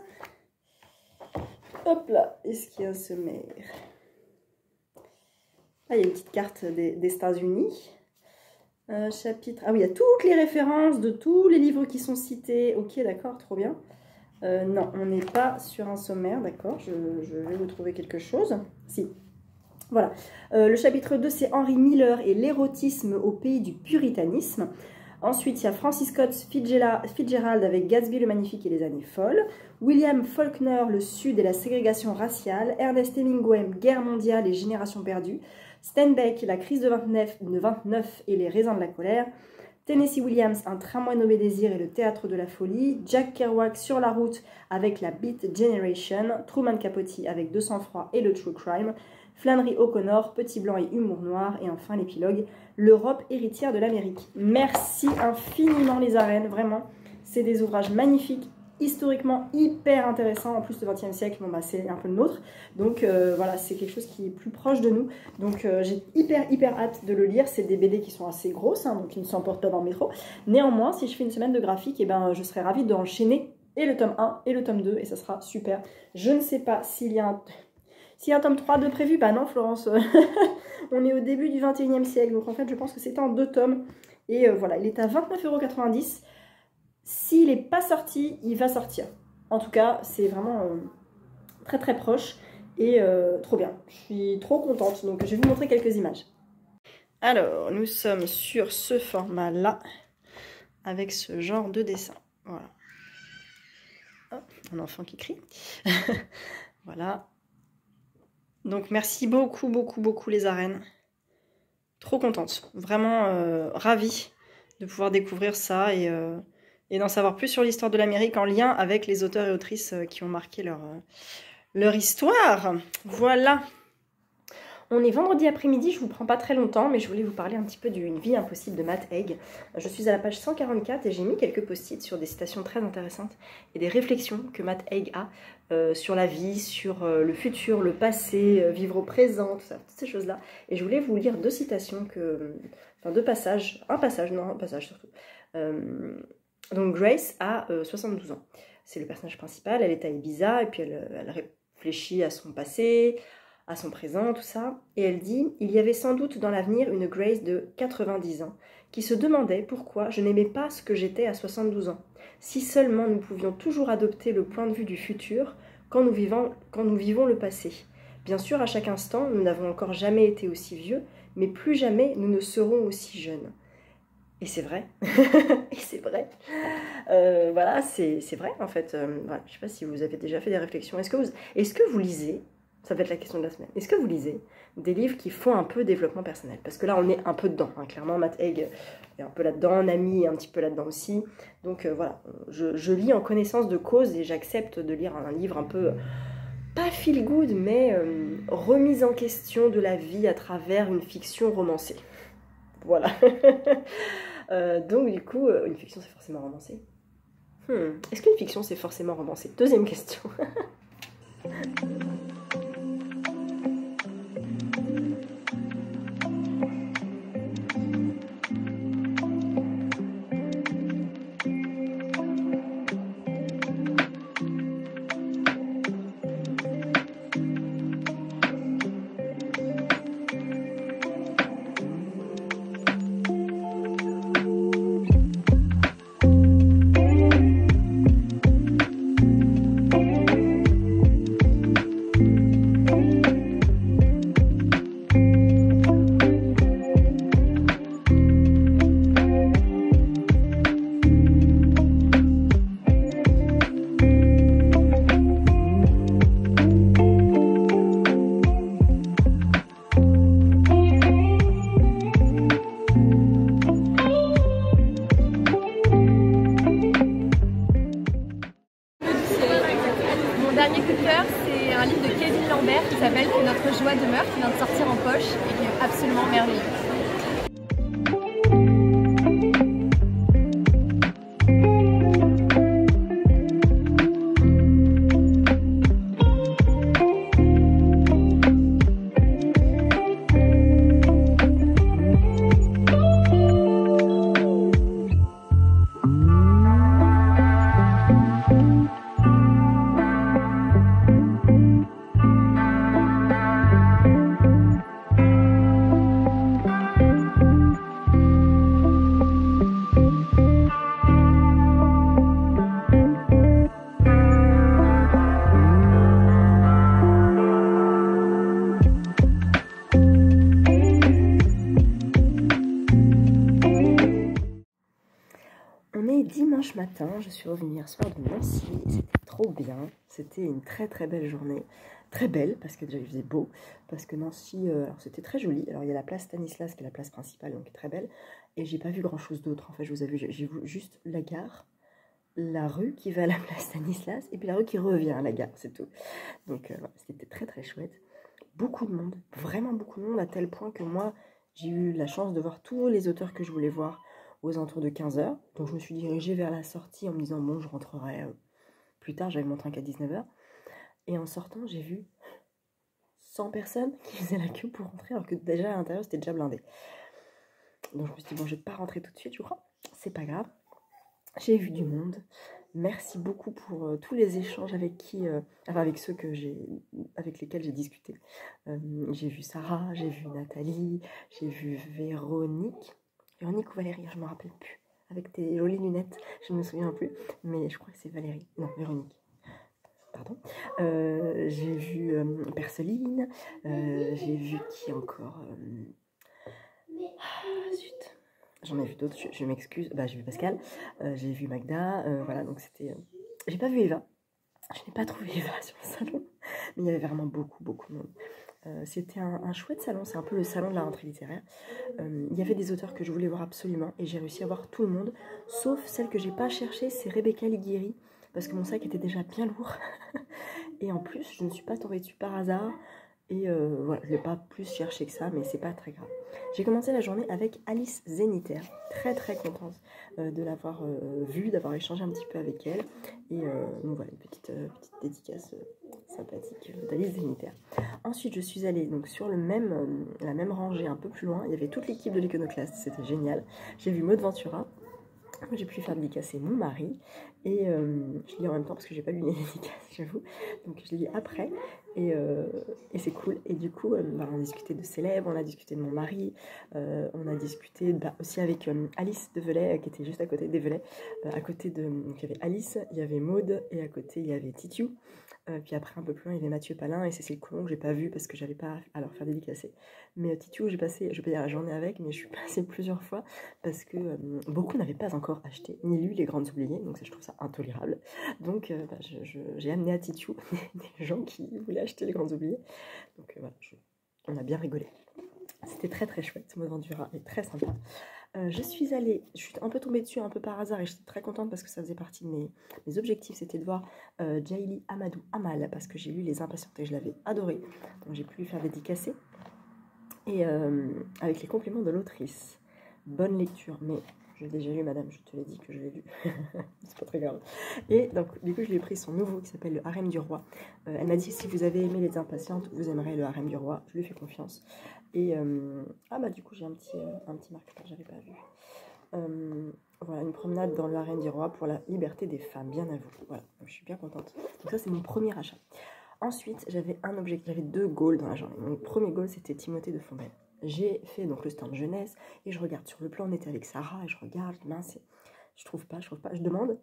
Hop là, est-ce qu'il y a un sommaire? Ah, il y a une petite carte des États-Unis. Chapitre... Ah oui, il y a toutes les références de tous les livres qui sont cités. Ok, d'accord, trop bien. Non, on n'est pas sur un sommaire, d'accord. Je vais vous trouver quelque chose. Si. Voilà, le chapitre 2, c'est Henry Miller et l'érotisme au pays du puritanisme. Ensuite, il y a Francis Scott Fitzgerald avec Gatsby le Magnifique et les années folles. William Faulkner, le Sud et la ségrégation raciale. Ernest Hemingway, Guerre mondiale et génération perdue. Steinbeck, la crise de 29 et les raisins de la colère. Tennessee Williams, un tramway nommé Désir et le théâtre de la folie. Jack Kerouac, Sur la route avec la Beat Generation. Truman Capote avec De sang-froid et le True Crime. Flannery O'Connor, Petit blanc et humour noir. Et enfin l'épilogue, l'Europe héritière de l'Amérique. Merci infiniment les arènes, vraiment. C'est des ouvrages magnifiques historiquement hyper intéressant. En plus, le XXe siècle, bon, bah, c'est un peu le nôtre. Donc voilà, c'est quelque chose qui est plus proche de nous. Donc j'ai hyper hâte de le lire. C'est des BD qui sont assez grosses, hein, donc qui ne s'emportent pas dans le métro. Néanmoins, si je fais une semaine de graphique, eh ben, je serais ravie d'enchaîner et le tome 1 et le tome 2, et ça sera super. Je ne sais pas s'il y a un tome 3 de prévu. Bah non, Florence, on est au début du 21e siècle, donc en fait, je pense que c'était en 2 tomes. Et voilà, il est à 29,90 €. S'il n'est pas sorti, il va sortir. En tout cas, c'est vraiment très proche et trop bien. Je suis trop contente, donc je vais vous montrer quelques images. Alors, nous sommes sur ce format-là, avec ce genre de dessin. Voilà. Hop, un enfant qui crie. Voilà. Donc, merci beaucoup les arènes. Trop contente. Vraiment ravie de pouvoir découvrir ça et d'en savoir plus sur l'histoire de l'Amérique en lien avec les auteurs et autrices qui ont marqué leur histoire. Voilà. On est vendredi après-midi, je ne vous prends pas très longtemps, mais je voulais vous parler un petit peu d'une vie impossible de Matt Haig. Je suis à la page 144 et j'ai mis quelques post-it sur des citations très intéressantes et des réflexions que Matt Haig a sur la vie, sur le futur, le passé, vivre au présent, tout ça, toutes ces choses-là. Et je voulais vous lire deux citations, enfin deux passages, un passage surtout. Donc Grace a 72 ans. C'est le personnage principal, elle est à Ibiza et puis elle réfléchit à son passé, à son présent, tout ça. Et elle dit « Il y avait sans doute dans l'avenir une Grace de 90 ans qui se demandait pourquoi je n'aimais pas ce que j'étais à 72 ans. Si seulement nous pouvions toujours adopter le point de vue du futur quand nous vivons le passé. Bien sûr, à chaque instant, nous n'avons encore jamais été aussi vieux, mais plus jamais nous ne serons aussi jeunes. » Et c'est vrai. Et c'est vrai. Voilà, c'est vrai en fait. Voilà, je ne sais pas si vous avez déjà fait des réflexions. Est-ce que vous lisez, ça va être la question de la semaine, est-ce que vous lisez des livres qui font un peu développement personnel? Parce que là, on est un peu dedans. Hein. Clairement, Matt Haig est un peu là-dedans, Nami est un petit peu là-dedans aussi. Donc voilà, je lis en connaissance de cause et j'accepte de lire un livre un peu, pas feel good, mais remise en question de la vie à travers une fiction romancée. Voilà. Donc du coup, une fiction c'est forcément romancé. Est-ce qu'une fiction c'est forcément romancé? Deuxième question. C'est un livre de Kevin Lambert qui s'appelle Que notre joie demeure, qui vient de sortir en poche et qui est absolument merveilleux. Dimanche matin, je suis revenue hier soir de Nancy, c'était trop bien, c'était une très belle journée, très belle parce que déjà il faisait beau, parce que Nancy, alors c'était très joli, alors il y a la place Stanislas qui est la place principale, donc très belle, et j'ai pas vu grand chose d'autre en fait, je vous avoue, j'ai vu juste la gare, la rue qui va à la place Stanislas, et puis la rue qui revient à la gare, c'est tout. Donc c'était très chouette, beaucoup de monde, vraiment beaucoup de monde, à tel point que moi j'ai eu la chance de voir tous les auteurs que je voulais voir aux alentours de 15 h. Donc je me suis dirigée vers la sortie en me disant bon, je rentrerai plus tard, j'avais mon train qu'à 19h. Et en sortant, j'ai vu 100 personnes qui faisaient la queue pour rentrer, alors que déjà à l'intérieur, c'était déjà blindé. Donc je me suis dit, bon, je vais pas rentrer tout de suite, je crois. C'est pas grave. J'ai vu du monde. Merci beaucoup pour tous les échanges avec avec ceux avec lesquels j'ai discuté. J'ai vu Sarah, j'ai vu Nathalie, j'ai vu Véronique. Véronique ou Valérie, je me rappelle plus. Avec tes jolies lunettes, je ne me souviens plus. Mais je crois que c'est Valérie. Non, Véronique. Pardon. J'ai vu Perceline. J'ai vu qui encore zut. J'en ai vu d'autres, je m'excuse. Bah, j'ai vu Pascal, j'ai vu Magda, voilà, donc c'était... J'ai pas vu Eva, je n'ai pas trouvé Eva sur le salon, mais il y avait vraiment beaucoup de monde. C'était un chouette salon, c'est un peu le salon de la rentrée littéraire. Il y avait des auteurs que je voulais voir absolument, et j'ai réussi à voir tout le monde, sauf celle que j'ai pas cherchée, c'est Rebecca Liguiri, parce que mon sac était déjà bien lourd, et en plus, je ne suis pas tombée dessus par hasard, et voilà, je ne l'ai pas plus cherché que ça, mais c'est pas très grave. J'ai commencé la journée avec Alice Zéniter, très contente de l'avoir vue, d'avoir échangé un petit peu avec elle. Et donc voilà, une petite dédicace sympathique d'Alice Zéniter. Ensuite, je suis allée donc, sur la même rangée, un peu plus loin. Il y avait toute l'équipe de l'Iconoclaste, c'était génial. J'ai vu Maud Ventura. J'ai pu faire dédicacer mon mari et je lis en même temps parce que j'ai pas lu les dédicaces, j'avoue, donc je lis après et c'est cool. Et du coup on a discuté de célèbres, on a discuté de mon mari, on a discuté aussi avec Alice Develay qui était juste à côté d'Evelay, à côté donc il y avait Alice, il y avait Maude et à côté il y avait Titiou. Puis après un peu plus loin il y avait Mathieu Palin et Cécile Coulon que j'ai pas vu parce que j'avais pas à leur faire dédicacer. Mais Titiou je vais pas dire la journée avec, mais je suis passée plusieurs fois parce que beaucoup n'avaient pas encore acheté ni lu Les Grandes Oubliées, donc ça, je trouve ça intolérable. Donc j'ai amené à Titiou des gens qui voulaient acheter Les Grandes Oubliées. Donc voilà, on a bien rigolé. C'était très chouette, Maud Ventura est très sympa. Je suis un peu tombée dessus un peu par hasard et j'étais très contente parce que ça faisait partie de mes objectifs, c'était de voir Jaili Amadou Amal parce que j'ai lu Les Impatientes et je l'avais adoré, donc j'ai pu lui faire dédicacer et avec les compliments de l'autrice. Bonne lecture, mais j'ai déjà lu madame, je te l'ai dit que je l'ai lu, c'est pas très grave. Et donc du coup je lui ai pris son nouveau qui s'appelle Le Harem du Roi. Elle m'a dit si vous avez aimé Les Impatientes, vous aimerez Le Harem du Roi, je lui fais confiance. Et du coup j'ai un petit marqueur, j'avais pas vu. Voilà, une promenade dans Le Harem du Roi pour la liberté des femmes, bien à vous. Voilà, donc je suis bien contente. Donc ça c'est mon premier achat. Ensuite j'avais j'avais 2 goals dans la journée. Mon premier goal c'était Timothée de Fombelle. J'ai fait donc le stand jeunesse et je regarde sur le plan, on était avec Sarah et je regarde, je dis mince, je trouve pas, je demande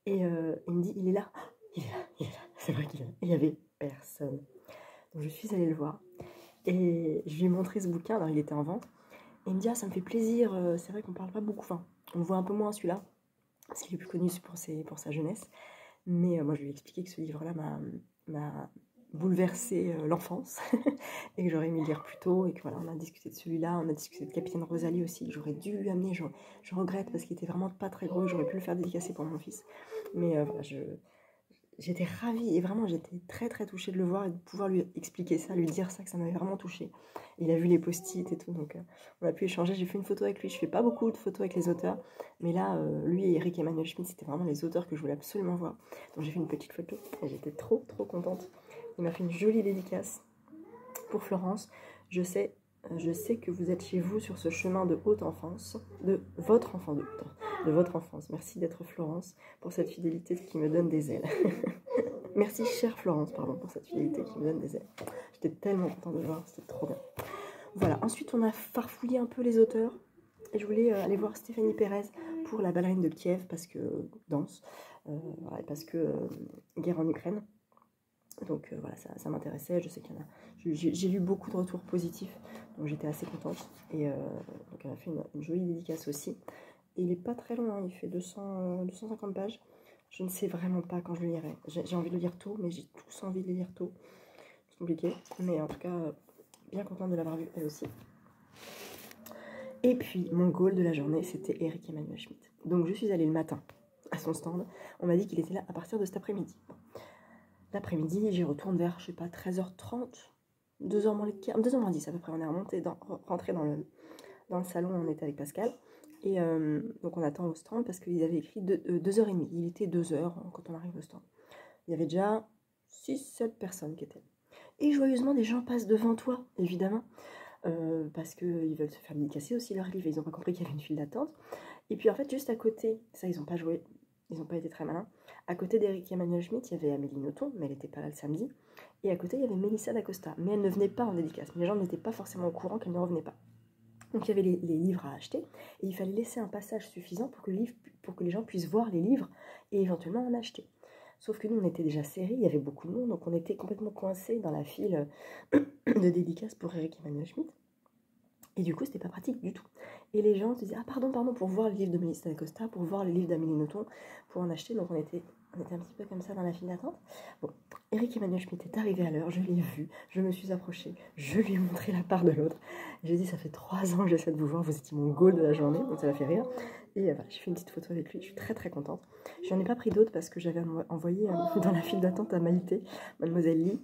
et il me dit il est là, c'est vrai qu'il est là, et il y avait personne. Donc je suis allée le voir et je lui ai montré ce bouquin, alors il était en vente et il me dit ah ça me fait plaisir, c'est vrai qu'on parle pas beaucoup, enfin on le voit un peu moins celui-là parce qu'il est plus connu pour sa jeunesse, mais moi je lui ai expliqué que ce livre-là m'a bouleversé l'enfance et que j'aurais aimé lire plus tôt et que voilà on a discuté de celui-là, on a discuté de Capitaine Rosalie aussi que j'aurais dû lui amener, je regrette parce qu'il était vraiment pas très gros, j'aurais pu le faire dédicacer pour mon fils, mais voilà j'étais ravie et vraiment j'étais très touchée de le voir et de pouvoir lui expliquer ça, lui dire ça, que ça m'avait vraiment touchée. Il a vu les post-it et tout, donc on a pu échanger, j'ai fait une photo avec lui, je fais pas beaucoup de photos avec les auteurs, mais là lui et Eric Emmanuel Schmitt c'était vraiment les auteurs que je voulais absolument voir, donc j'ai fait une petite photo et j'étais trop contente. Il m'a fait une jolie dédicace pour Florence. Je sais que vous êtes chez vous sur ce chemin de haute enfance, de votre enfance. Merci d'être Florence pour cette fidélité qui me donne des ailes. Merci chère Florence, pardon, pour cette fidélité qui me donne des ailes. J'étais tellement contente de le voir, c'était trop bien. Voilà, ensuite on a farfouillé un peu les auteurs et je voulais aller voir Stéphanie Pérez pour La ballerine de Kiev parce que danse, voilà, parce que guerre en Ukraine. Donc voilà, ça m'intéressait, je sais qu'il y en a. J'ai lu beaucoup de retours positifs, donc j'étais assez contente. Et donc elle a fait une jolie dédicace aussi. Et il n'est pas très long, hein, il fait 250 pages. Je ne sais vraiment pas quand je le lirai. J'ai envie de le lire tôt, mais j'ai tous envie de le lire tôt. C'est compliqué, mais en tout cas, bien contente de l'avoir vu elle aussi. Et puis, mon goal de la journée, c'était Eric Emmanuel Schmitt. Donc je suis allée le matin à son stand. On m'a dit qu'il était là à partir de cet après-midi. L'après-midi, j'y retourne vers, je sais pas, 13h30, 2h moins 10 à peu près. On est rentré dans le salon, on était avec Pascal. Et donc on attend au stand parce qu'ils avaient écrit 2h30. Il était 2h quand on arrive au stand. il y avait déjà 6-7 personnes qui étaient. Et joyeusement, des gens passent devant toi, évidemment, parce qu'ils veulent se faire dédicacer aussi leurs livres. Ils n'ont pas compris qu'il y avait une file d'attente. Et puis en fait, juste à côté, ça, ils n'ont pas joué, ils n'ont pas été très malins. À côté d'Eric Emmanuel Schmitt, il y avait Amélie Nothomb, mais elle n'était pas là le samedi. Et à côté, il y avait Mélissa d'Acosta, mais elle ne venait pas en dédicace. Les gens n'étaient pas forcément au courant qu'elle ne revenait pas. Donc il y avait les livres à acheter, et il fallait laisser un passage suffisant pour que les gens puissent voir les livres et éventuellement en acheter. Sauf que nous, on était déjà serrés, il y avait beaucoup de monde, donc on était complètement coincés dans la file de dédicace pour Eric Emmanuel Schmitt. Et du coup, c'était pas pratique du tout. Et les gens se disaient, ah pardon, pour voir le livre de Mélissa d'Acosta, pour voir le livre d'Amélie Nothomb, pour en acheter. Donc on était un petit peu comme ça dans la file d'attente. Bon, Eric Emmanuel Schmitt est arrivé à l'heure, je l'ai vu, je me suis approchée, je lui ai montré la part de l'autre. J'ai dit, ça fait 3 ans que j'essaie de vous voir, vous étiez mon goal de la journée, donc ça m'a fait rire. Et voilà, j'ai fait une petite photo avec lui, je suis très très contente. J'en ai pas pris d'autres parce que j'avais envoyé dans la file d'attente à Maïté, Mademoiselle Lee,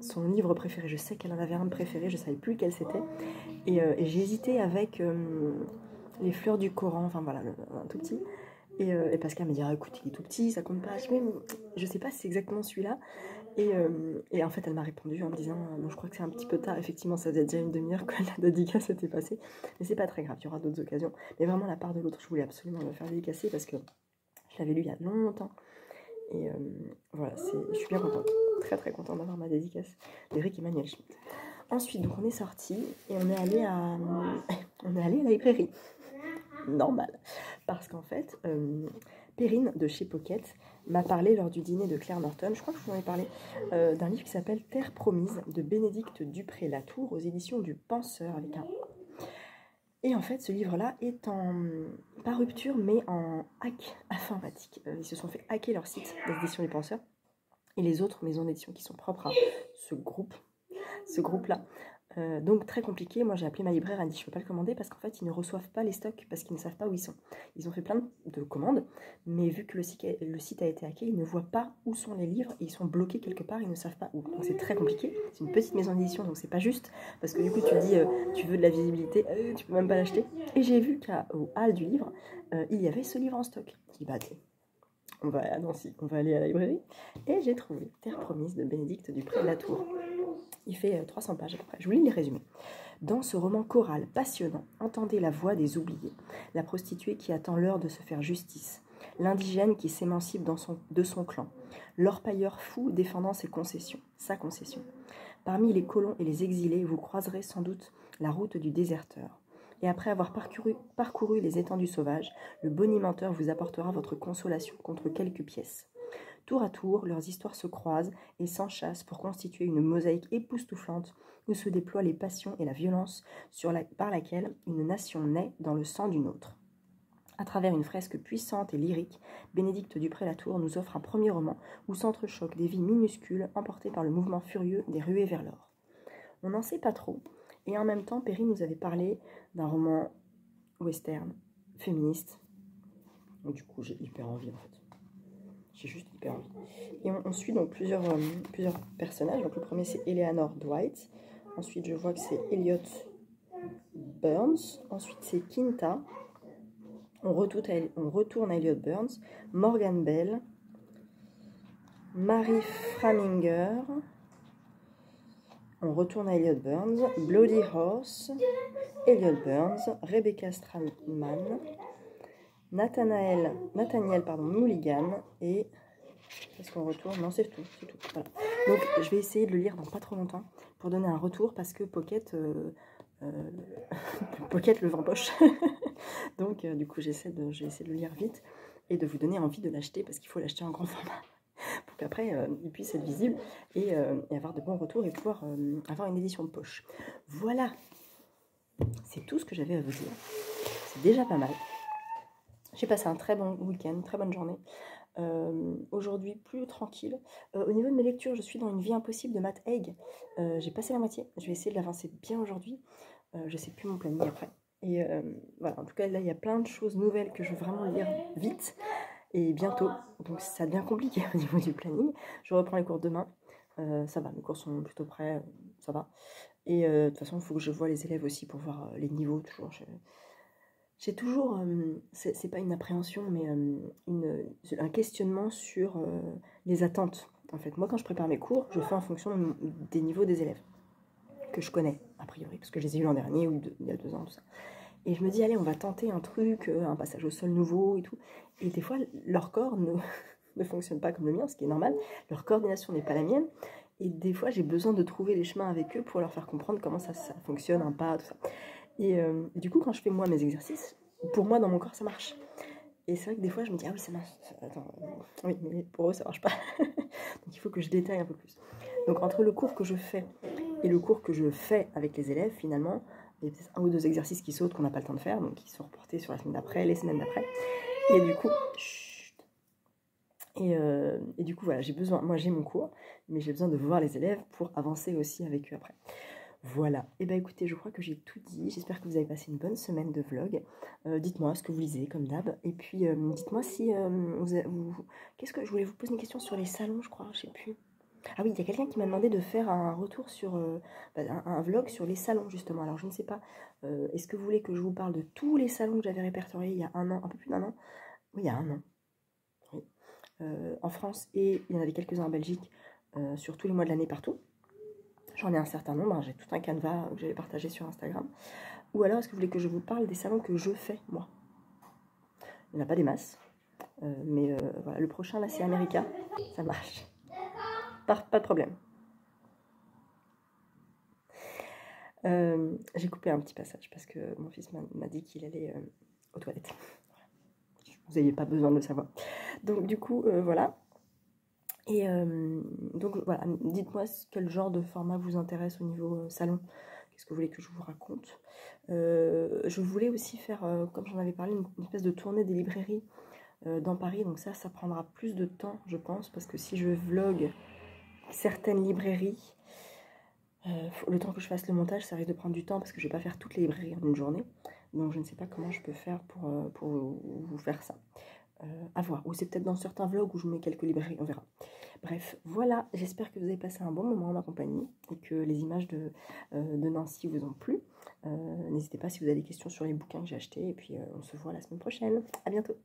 son livre préféré. Je sais qu'elle en avait un préféré, je ne savais plus lequel c'était. Et j'ai hésité avec Les Fleurs du Coran, enfin voilà, un tout petit. Et Pascal me dit, ah, écoute, il est tout petit, ça compte pas. Je sais pas si c'est exactement celui-là. Et en fait, elle m'a répondu en me disant, bon, je crois que c'est un petit peu tard. Effectivement, ça faisait déjà une demi-heure que la dédicace était passée. Mais c'est pas très grave, il y aura d'autres occasions. Mais vraiment, la part de l'autre, je voulais absolument me faire dédicacer parce que je l'avais lu il y a longtemps. Et voilà, je suis bien contente, très très contente d'avoir ma dédicace d'Eric Emmanuel Schmitt. Ensuite, donc on est sorti et on est allé à la librairie. Normal. Parce qu'en fait, Perrine de chez Pocket m'a parlé lors du dîner de Claire Norton, je crois que je vous en ai parlé, d'un livre qui s'appelle Terre promise de Bénédicte Dupré-Latour aux éditions du Penseur avec un Et en fait, ce livre-là est pas rupture, mais en hack informatique. Ils se sont fait hacker leur site d'édition des penseurs. Et les autres maisons d'édition qui sont propres à ce groupe-là. Donc très compliqué. Moi, j'ai appelé ma libraire, elle m'a dit je ne peux pas le commander parce qu'en fait, ils ne reçoivent pas les stocks parce qu'ils ne savent pas où ils sont. Ils ont fait plein de commandes, mais vu que le site a été hacké, ils ne voient pas où sont les livres et ils sont bloqués quelque part, ils ne savent pas où. Donc c'est très compliqué. C'est une petite maison d'édition, donc c'est pas juste parce que du coup, tu dis tu veux de la visibilité, tu peux même pas l'acheter. Et j'ai vu qu'au hall du livre, il y avait ce livre en stock. Je dis bah on va à Nancy, on va aller à la librairie. Et j'ai trouvé Terre promise de Bénédicte Dupré-Latour. Il fait 300 pages à peu près. Je vous lis les résumés. Dans ce roman choral passionnant, entendez la voix des oubliés, la prostituée qui attend l'heure de se faire justice, l'indigène qui s'émancipe de son clan, l'orpailleur fou défendant sa concession. Parmi les colons et les exilés, vous croiserez sans doute la route du déserteur. Et après avoir parcouru les étendues sauvages, le bonimenteur vous apportera votre consolation contre quelques pièces. Tour à tour, leurs histoires se croisent et s'enchâssent pour constituer une mosaïque époustouflante où se déploient les passions et la violence par laquelle une nation naît dans le sang d'une autre. À travers une fresque puissante et lyrique, Bénédicte Dupré-Latour nous offre un premier roman où s'entrechoquent des vies minuscules emportées par le mouvement furieux des ruées vers l'or. On n'en sait pas trop, et en même temps, Perry nous avait parlé d'un roman western, féministe. Donc, du coup, j'ai hyper envie en fait. J'ai juste hyper envie. Et on suit donc plusieurs personnages. Donc le premier c'est Eleanor Dwight. Ensuite je vois que c'est Elliot Burns. Ensuite c'est Quinta. On retourne à Elliot Burns. Morgan Bell. Mary Framinger. On retourne à Elliot Burns. Bloody Horse. Elliot Burns. Rebecca Stradman. Nathaniel Mulligan et est-ce qu'on retourne? Non, c'est tout. Voilà. Donc je vais essayer de le lire dans pas trop longtemps pour donner un retour parce que Pocket Pocket le vend poche. Donc du coup j'ai essayé de le lire vite et de vous donner envie de l'acheter parce qu'il faut l'acheter en grand format pour qu'après il puisse être visible et avoir de bons retours et pouvoir avoir une édition de poche. Voilà, c'est tout ce que j'avais à vous dire. C'est déjà pas mal. J'ai passé un très bon week-end, très bonne journée. Aujourd'hui, plus tranquille. Au niveau de mes lectures, je suis dans Une vie impossible de Matt Haig. J'ai passé la moitié. Je vais essayer de l'avancer bien aujourd'hui. Je ne sais plus mon planning après. Et voilà, en tout cas, là, il y a plein de choses nouvelles que je veux vraiment lire vite et bientôt. Donc, ça devient compliqué au niveau du planning. Je reprends les cours demain. Ça va, mes cours sont plutôt prêts. Ça va. Et de toute façon, il faut que je voie les élèves aussi pour voir les niveaux toujours. j'ai toujours, c'est pas une appréhension, mais un questionnement sur les attentes. En fait, moi, quand je prépare mes cours, je fais en fonction des niveaux des élèves que je connais, a priori, parce que je les ai eus l'an dernier ou il y a 2 ans, tout ça. Et je me dis, allez, on va tenter un truc, un passage au sol nouveau et tout. Et des fois, leur corps ne fonctionne pas comme le mien, ce qui est normal. Leur coordination n'est pas la mienne. Et des fois, j'ai besoin de trouver les chemins avec eux pour leur faire comprendre comment ça fonctionne, un pas, tout ça. Et du coup, quand je fais moi mes exercices, pour moi, dans mon corps, ça marche. Et c'est vrai que des fois, je me dis, ah oui, ça marche. Attends, oui, mais pour eux, ça marche pas. Donc il faut que je détaille un peu plus. Donc entre le cours que je fais et le cours que je fais avec les élèves, finalement, il y a peut-être 1 ou 2 exercices qui sautent qu'on n'a pas le temps de faire, donc qui sont reportés sur la semaine d'après, les semaines d'après. Et du coup, chut. Et du coup, voilà, j'ai besoin, moi j'ai mon cours, mais j'ai besoin de voir les élèves pour avancer aussi avec eux après. Voilà, et bien écoutez, je crois que j'ai tout dit, j'espère que vous avez passé une bonne semaine de vlog. Dites-moi ce que vous lisez comme d'hab, et puis dites-moi si qu'est-ce que je voulais vous poser une question sur les salons, je crois, je sais plus. Ah oui, il y a quelqu'un qui m'a demandé de faire un retour sur un vlog sur les salons justement. Alors je ne sais pas, est-ce que vous voulez que je vous parle de tous les salons que j'avais répertoriés il y a 1 an, un peu plus d'1 an? Oui, il y a 1 an, oui. En France, et il y en avait quelques-uns en Belgique, sur tous les mois de l'année partout. J'en ai un certain nombre, hein, j'ai tout un canevas que j'avais partagé sur Instagram. Ou alors, est-ce que vous voulez que je vous parle des salons que je fais, moi? Il n'y en a pas des masses, mais voilà, le prochain, là, c'est America, ça marche. Pas de problème. J'ai coupé un petit passage parce que mon fils m'a dit qu'il allait aux toilettes. Vous n'aviez pas besoin de le savoir. Donc du coup, voilà. Et donc voilà, dites-moi quel genre de format vous intéresse au niveau salon. Qu'est-ce que vous voulez que je vous raconte? Je voulais aussi faire, comme j'en avais parlé, une espèce de tournée des librairies dans Paris. Donc ça prendra plus de temps, je pense, parce que si je vlog certaines librairies, le temps que je fasse le montage, ça risque de prendre du temps parce que je vais pas faire toutes les librairies en une journée. Donc je ne sais pas comment je peux faire pour vous faire ça. À voir. Ou c'est peut-être dans certains vlogs où je mets quelques librairies, on verra. Bref, voilà, j'espère que vous avez passé un bon moment en ma compagnie et que les images de Nancy vous ont plu. N'hésitez pas si vous avez des questions sur les bouquins que j'ai achetés et puis on se voit la semaine prochaine. À bientôt.